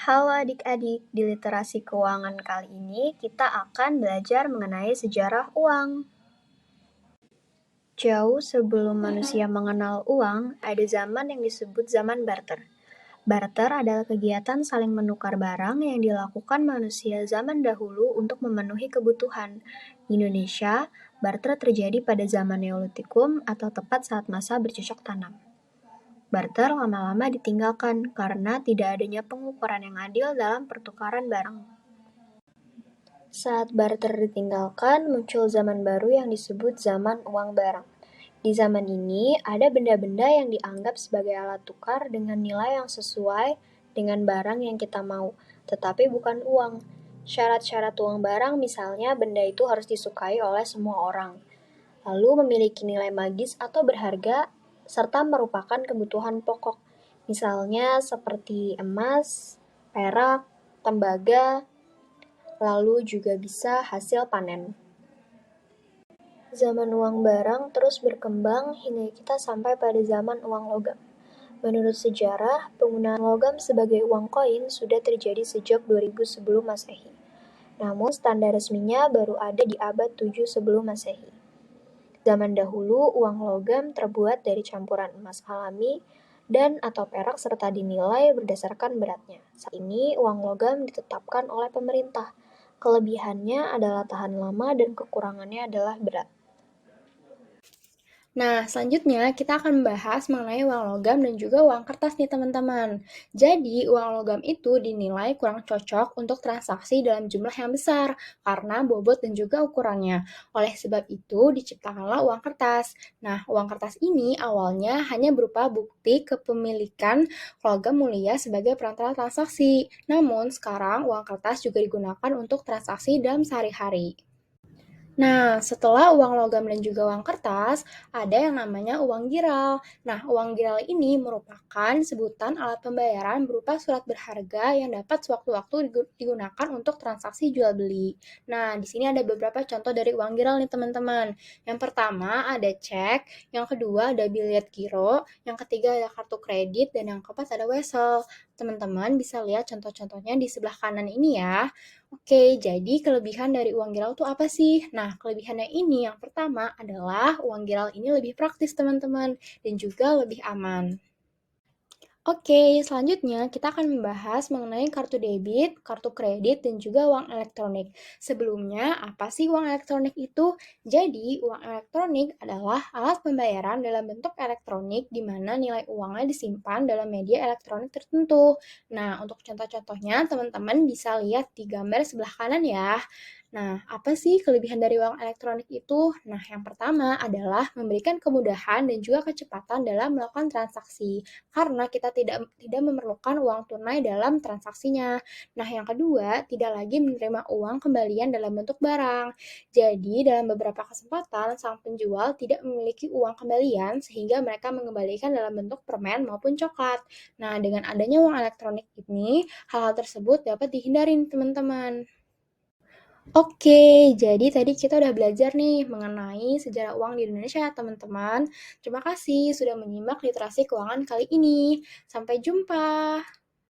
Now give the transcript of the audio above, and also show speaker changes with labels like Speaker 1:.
Speaker 1: Halo adik-adik, di literasi keuangan kali ini kita akan belajar mengenai sejarah uang. Jauh sebelum manusia mengenal uang, ada zaman yang disebut zaman barter. Barter adalah kegiatan saling menukar barang yang dilakukan manusia zaman dahulu untuk memenuhi kebutuhan. Di Indonesia, barter terjadi pada zaman Neolitikum atau tepat saat masa bercocok tanam. Barter lama-lama ditinggalkan karena tidak adanya pengukuran yang adil dalam pertukaran barang. Saat barter ditinggalkan, muncul zaman baru yang disebut zaman uang barang. Di zaman ini, ada benda-benda yang dianggap sebagai alat tukar dengan nilai yang sesuai dengan barang yang kita mau, tetapi bukan uang. Syarat-syarat uang barang misalnya benda itu harus disukai oleh semua orang, lalu memiliki nilai magis atau berharga, serta merupakan kebutuhan pokok, misalnya seperti emas, perak, tembaga, lalu juga bisa hasil panen. Zaman uang barang terus berkembang hingga kita sampai pada zaman uang logam. Menurut sejarah, penggunaan logam sebagai uang koin sudah terjadi sejak 2000 sebelum Masehi. Namun standar resminya baru ada di abad 7 sebelum Masehi. Zaman dahulu, uang logam terbuat dari campuran emas alami dan atau perak serta dinilai berdasarkan beratnya. Saat ini, uang logam ditetapkan oleh pemerintah. Kelebihannya adalah tahan lama dan kekurangannya adalah berat.
Speaker 2: Nah, selanjutnya kita akan membahas mengenai uang logam dan juga uang kertas nih teman-teman. Jadi, uang logam itu dinilai kurang cocok untuk transaksi dalam jumlah yang besar karena bobot dan juga ukurannya. Oleh sebab itu, diciptakanlah uang kertas. Nah, uang kertas ini awalnya hanya berupa bukti kepemilikan logam mulia sebagai perantara transaksi. Namun, sekarang uang kertas juga digunakan untuk transaksi dalam sehari-hari. Nah, setelah uang logam dan juga uang kertas, ada yang namanya uang giral. Nah, uang giral ini merupakan sebutan alat pembayaran berupa surat berharga yang dapat sewaktu-waktu digunakan untuk transaksi jual beli. Nah, di sini ada beberapa contoh dari uang giral nih teman-teman. Yang pertama ada cek, yang kedua ada biliet giro, yang ketiga ada kartu kredit, dan yang keempat ada wesel. Teman-teman bisa lihat contoh-contohnya di sebelah kanan ini ya. Oke, jadi kelebihan dari uang giral itu apa sih? Nah, kelebihannya ini yang pertama adalah uang giral ini lebih praktis teman-teman dan juga lebih aman. Oke, selanjutnya kita akan membahas mengenai kartu debit, kartu kredit, dan juga uang elektronik. Sebelumnya, apa sih uang elektronik itu? Jadi, uang elektronik adalah alat pembayaran dalam bentuk elektronik di mana nilai uangnya disimpan dalam media elektronik tertentu. Nah, untuk contoh-contohnya, teman-teman bisa lihat di gambar sebelah kanan ya. Nah, apa sih kelebihan dari uang elektronik itu? Nah, yang pertama adalah memberikan kemudahan dan juga kecepatan dalam melakukan transaksi karena kita tidak memerlukan uang tunai dalam transaksinya. Nah, yang kedua, tidak lagi menerima uang kembalian dalam bentuk barang. Jadi, dalam beberapa kesempatan, sang penjual tidak memiliki uang kembalian sehingga mereka mengembalikan dalam bentuk permen maupun coklat. Nah, dengan adanya uang elektronik ini, hal-hal tersebut dapat dihindari, teman-teman. Oke, jadi tadi kita udah belajar nih mengenai sejarah uang di Indonesia, teman-teman. Terima kasih sudah menyimak literasi keuangan kali ini. Sampai jumpa.